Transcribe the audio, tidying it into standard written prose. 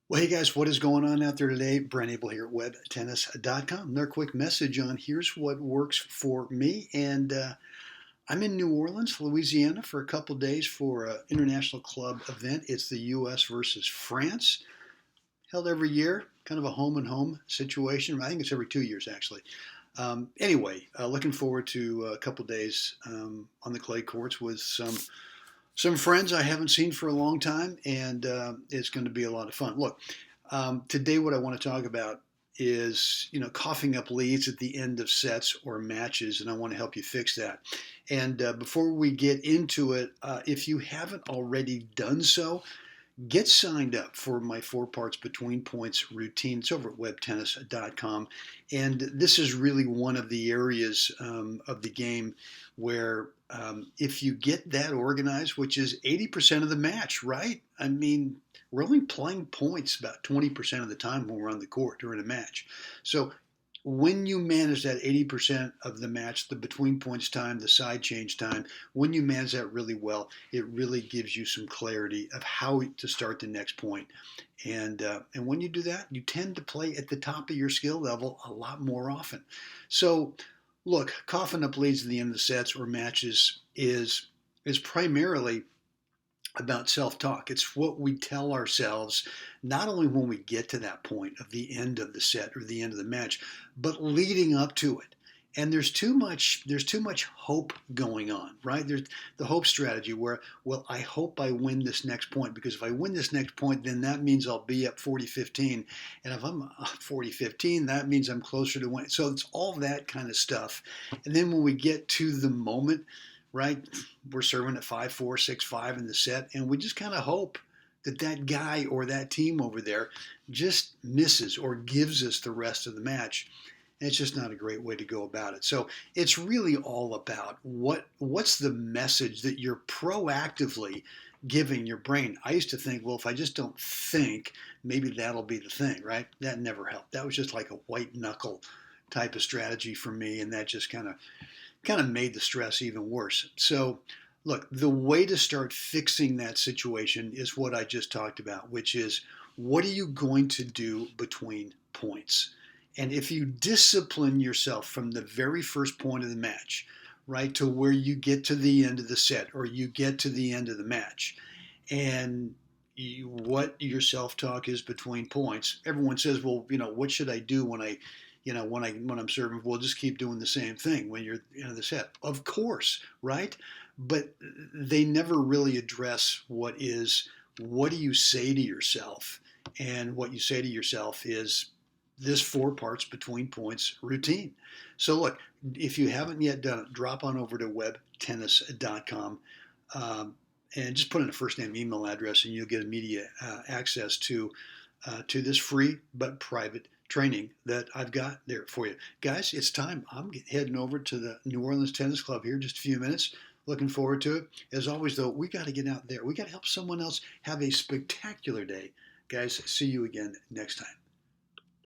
Well, hey guys, what is going on out there today? Brent Abel here at webtennis.com. Another quick message on here's what works for me. I'm in New Orleans, Louisiana for a couple days for an international club event. It's the US versus France, held every year, kind of a home and home situation. I think it's every 2 years actually. Looking forward to a couple days on the clay courts with some friends I haven't seen for a long time, and it's going to be a lot of fun. Look, today what I want to talk about is coughing up leads at the end of sets or matches, and I want to help you fix that. And before we get into it, if you haven't already done so, get signed up for my 4 parts between points routine. It's over at webtennis.com. And this is really one of the areas of the game where if you get that organized, which is 80% of the match, right? I mean, we're only playing points about 20% of the time when we're on the court during a match. So when you manage that 80% of the match, the between points time, the side change time, when you manage that really well, it really gives you some clarity of how to start the next point. And when you do that, you tend to play at the top of your skill level a lot more often. So look, coughing up leads at the end of the sets or matches is primarily about self-talk. It's what we tell ourselves, not only when we get to that point of the end of the set or the end of the match, but leading up to it. And there's too much hope going on, right? There's the hope strategy where, well, I hope I win this next point, because if I win this next point, then that means I'll be up 40-15. And if I'm 40-15, that means I'm closer to winning. So it's all that kind of stuff. And then when we get to the moment, right, we're serving at 5-4, 6-5 in the set, and we just kind of hope that that guy or that team over there just misses or gives us the rest of the match. And it's just not a great way to go about it. So it's really all about what's the message that you're proactively giving your brain. I used to think, well, if I just don't think, maybe that'll be the thing, right? That never helped. That was just like a white knuckle type of strategy for me, and that just kind of made the stress even worse. So look, the way to start fixing that situation is what I just talked about, which is, what are you going to do between points? And if you discipline yourself from the very first point of the match, right, to where you get to the end of the set or you get to the end of the match, and what your self-talk is between points, everyone says, well, what should I do when I'm serving? Well, just keep doing the same thing when you're in the set. Of course, right? But they never really address what do you say to yourself? And what you say to yourself is this 4 parts between points routine. So look, if you haven't yet done it, drop on over to webtennis.com and just put in a first name email address, and you'll get immediate access to this free but private training that I've got there for you. Guys, it's time. I'm heading over to the New Orleans Tennis Club here in just a few minutes. Looking forward to it. As always, though, we got to get out there. We got to help someone else have a spectacular day. Guys, see you again next time.